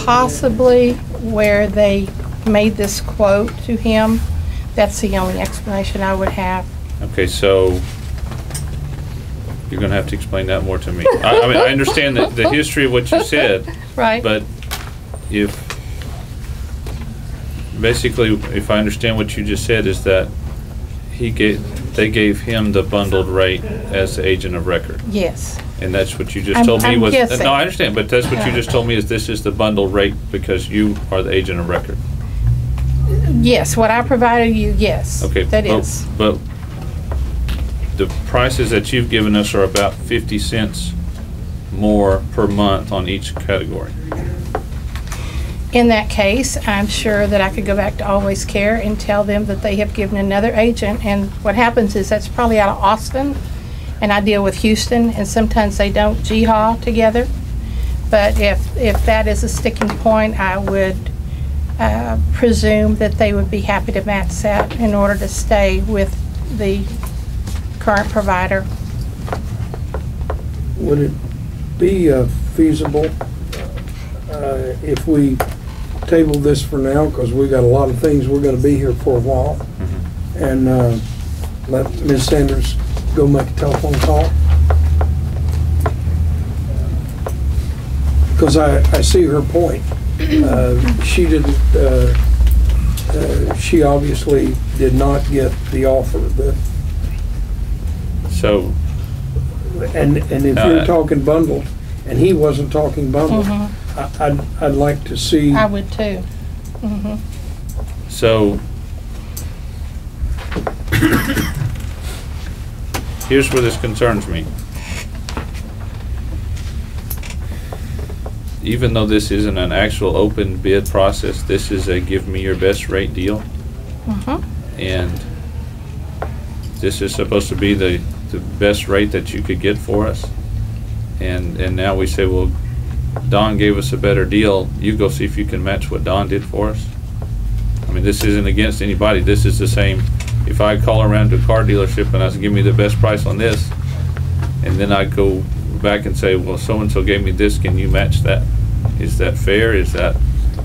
possibly where they made this quote to him. That's the only explanation I would have. Okay, so you're going to have to explain that more to me. I mean, I understand the history of what you said, right? But basically, if I understand what you just said, is that they gave him the bundled rate as the agent of record. Yes. And that's what you just told me was. Guessing. No, I understand, but that's what you just told me is this is the bundled rate because you are the agent of record. Yes, what I provided you, yes. Okay, that is. But the prices that you've given us are about 50 cents more per month on each category. In that case, I'm sure that I could go back to Always Care and tell them that they have given another agent, and what happens is that's probably out of Austin, and I deal with Houston, and sometimes they don't jihad together. But if that is a sticking point, I would presume that they would be happy to match that in order to stay with the current provider. Would it be feasible if we table this for now, because we got a lot of things we're going to be here for a while, and let Ms. Sanders go make a telephone call? Because I see her point. She didn't. She obviously did not get the offer. So. And if you're talking bundled, and he wasn't talking bundled, I'd like to see. I would too. So here's where this concerns me. Even though this isn't an actual open bid process, this is a give me your best rate deal. And this is supposed to be the best rate that you could get for us. And now we say, well, Don gave us a better deal. You go see if you can match what Don did for us. I mean, this isn't against anybody. This is the same. If I call around to a car dealership and I say, give me the best price on this, and then I go back and say, well, so-and-so gave me this, can you match that? Is that fair? Is that,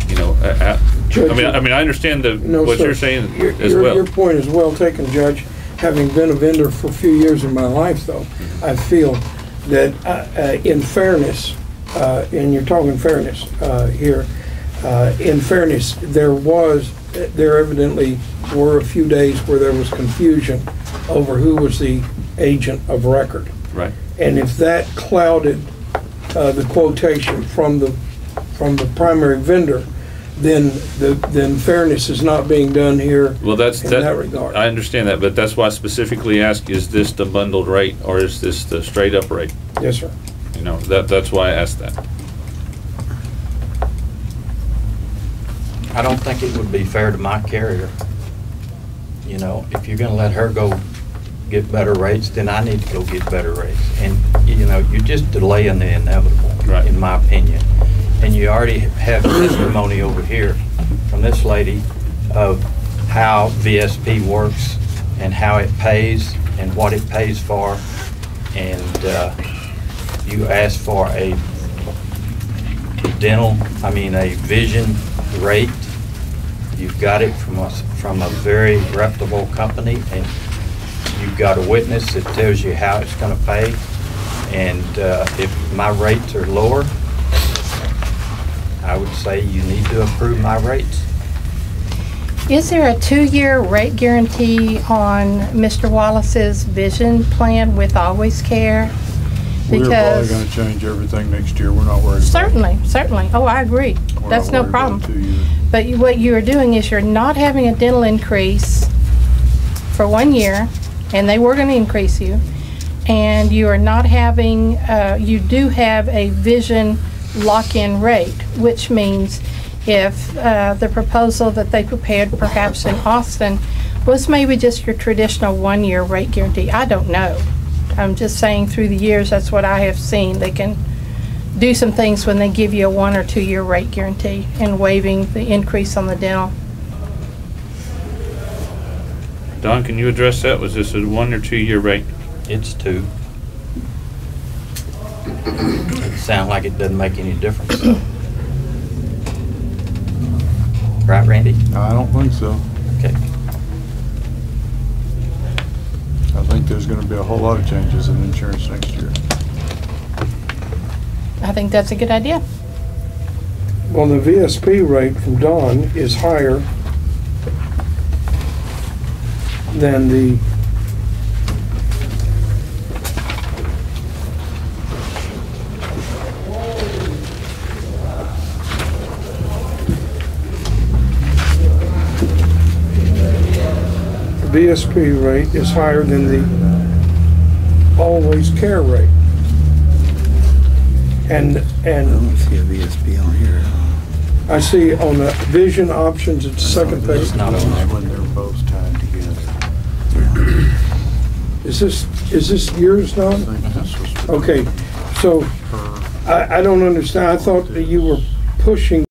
you know, I mean, I understand what you're saying as well. Your point is well taken, Judge. Having been a vendor for a few years in my life, though, I feel that in fairness, and you're talking fairness here, in fairness, there evidently were a few days where there was confusion over who was the agent of record. Right. And if that clouded the quotation from the primary vendor, then fairness is not being done here. Well, that's in that regard. I understand that, but that's why I specifically ask: is this the bundled rate or is this the straight up rate? Yes, sir. You know, that's why I asked that. I don't think it would be fair to my carrier. You know, if you're going to let her go get better rates, then I need to go get better rates. And, you know, you're just delaying the inevitable, right, in my opinion. And you already have testimony over here from this lady of how VSP works and how it pays and what it pays for. And you asked for a vision rate. You've got it from a very reputable company, and you've got a witness that tells you how it's going to pay. And if my rates are lower, I would say you need to approve my rates. Is there a 2-year rate guarantee on Mr. Wallace's vision plan with Always Care? We're probably going to change everything next year. We're not worried about it. Certainly. Oh, I agree. That's no problem. But what you are doing is you're not having a dental increase for 1 year, and they were going to increase you, and you are not having, you do have a vision lock-in rate, which means if the proposal that they prepared perhaps in Austin was maybe just your traditional 1-year rate guarantee. I don't know. I'm just saying through the years that's what I have seen. They can do some things when they give you a 1 or 2 year rate guarantee and waiving the increase on the dental. Don, can you address that? Was this a 1 or 2 year rate? It's 2. It sounds like it doesn't make any difference. Right, Randy? I don't think so. Okay. I think there's gonna be a whole lot of changes in insurance next year. I think that's a good idea. Well, the VSP rate from Dawn is higher than the VSP rate is higher than the always care rate. And I don't see a VSP on here. I see on the vision options, it's the second page. It's not on there. When they're both tied together. Is this yours, I Don? think this was Okay, so per. I don't understand. I thought that you were pushing